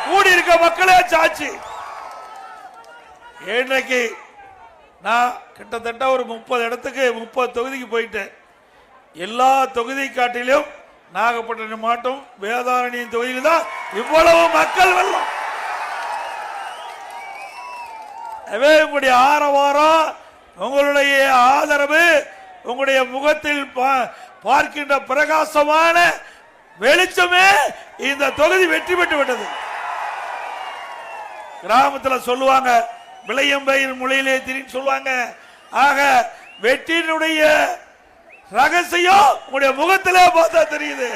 கூடியிருக்க மக்களே சாட்சி. இன்றைக்கு நான் கிட்டத்தட்ட ஒரு 30 இடத்துக்கு 30 தொகுதிக்கு போயிட்டேன். எல்லா தொகுதி காட்டிலும் நாகப்பட்டினம் மாவட்டம் வேதாரண்யம் தொகுதியில் தான் இவ்வளவு மக்கள் வெள்ளம். உங்களுடைய ஆரவாரம், உங்களுடைய ஆதரவு, உங்களுடைய முகத்தில் பார்க்கின்ற பிரகாசமான வெளிச்சமே இந்த தொகுதி வெற்றி பெற்று விட்டது. கிராமத்தில் சொல்லுவாங்க விளையம்பயிர் முளையிலே திரின்னு சொல்லுவாங்க. ஆக வெற்றியினுடைய ரகசியம் உங்களுடைய முகத்திலே பார்த்தா தெரியுது.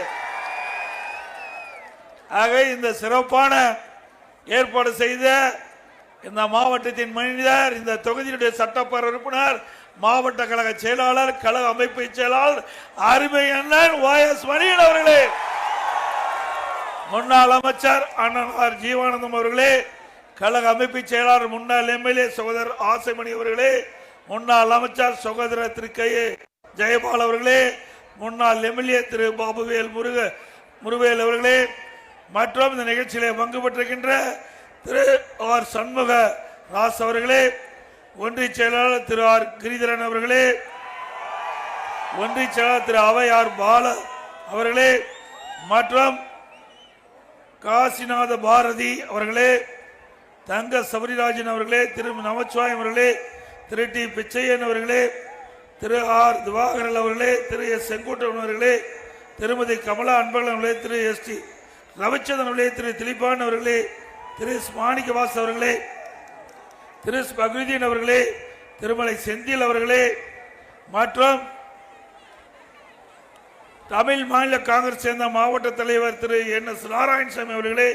ஆக இந்த சிறப்பான ஏற்பாடு செய்த இந்த மாவட்டத்தின் மனிதர், இந்த தொகுதியினுடைய சட்டப்பேரவை உறுப்பினர், மாவட்ட கழக செயலாளர், கழக அமைப்பு செயலாளர் அருமை அண்ணன் YS மணியன் அவர்களே, முன்னாள் அமைச்சர் அண்ணன் ஆர் ஜீவானந்தம் அவர்களே, கழக அமைப்பு செயலாளர் முன்னாள் MLA சகோதரர் ஆசைமணி அவர்களே, முன்னாள் அமைச்சர் சகோதரர் திரு கே ஜெயபால் அவர்களே, முன்னாள் MLA திரு பாபுவேல் முருவேல் அவர்களே, மற்றும் இந்த நிகழ்ச்சியிலே பங்கு பெற்றிருக்கின்ற திரு ஆர் சண்முக ராஸ் அவர்களே, ஒன்றிய செயலாளர் திரு ஆர் கிரிதரன் அவர்களே, ஒன்றிய செயலாளர் திரு அவையார் பால அவர்களே, மற்றும் காசிநாத பாரதி அவர்களே, தங்க சபரிராஜன் அவர்களே, திரு நமச்சிவாயம் அவர்களே, திரு டி பிச்சையன் அவர்களே, திரு ஆர் திவாகரன் அவர்களே, திரு எஸ் செங்கோட்டன் அவர்களே, திருமதி கமலா அன்பழகன் அவர்களே, திரு எஸ் டி ரவிச்சந்திரன் அவர்களே, திரு திலீபான் அவர்களே, திரு மாணிக்கவாஸ் அவர்களே, திரு பகுதியின் அவர்களே, திருமலை செந்தில் அவர்களே, மற்றும் தமிழ் மாநில காங்கிரஸ் சேர்ந்த மாவட்ட தலைவர் திரு NS நாராயணசாமி அவர்களே,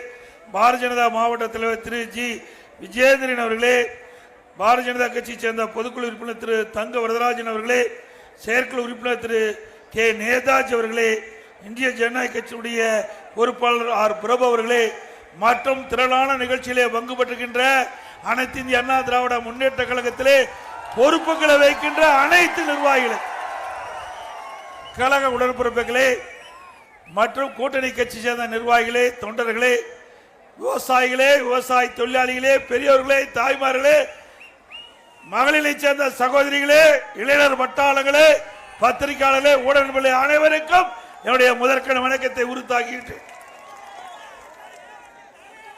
பாரதிய ஜனதா மாவட்ட தலைவர் திரு ஜி விஜயேந்திரன் அவர்களே, பாரதிய ஜனதா கட்சியை சேர்ந்த பொதுக்குழு உறுப்பினர் திரு தங்க வரதராஜன் அவர்களே, செயற்குழு உறுப்பினர் திரு கே நேதாஜி அவர்களே, இந்திய ஜனநாயக கட்சியுடைய பொறுப்பாளர் ஆர் பிரபு அவர்களே, மற்றும் திரளான நிகழ்ச்சியிலே பங்கு பெற்றிருக்கின்ற அனைத்து இந்திய அண்ணா திராவிட முன்னேற்ற கழகத்திலே பொறுப்புகளை வைக்கின்ற அனைத்து நிர்வாகிகளே, கழக உடன்பிறப்புகளே, மற்றும் கூட்டணி கட்சி சேர்ந்த நிர்வாகிகளே, தொண்டர்களே, விவசாயிகளே, விவசாய தொழிலாளிகளே, பெரியோர்களே, தாய்மார்களே, மகளிரை சேர்ந்த சகோதரிகளே, இளைஞர் வட்டாளர்களே, பத்திரிகையாளர்களே, ஊடகங்களே, அனைவருக்கும் என்னுடைய முதற்கண் வணக்கத்தை உறுத்தாக்கிட்டு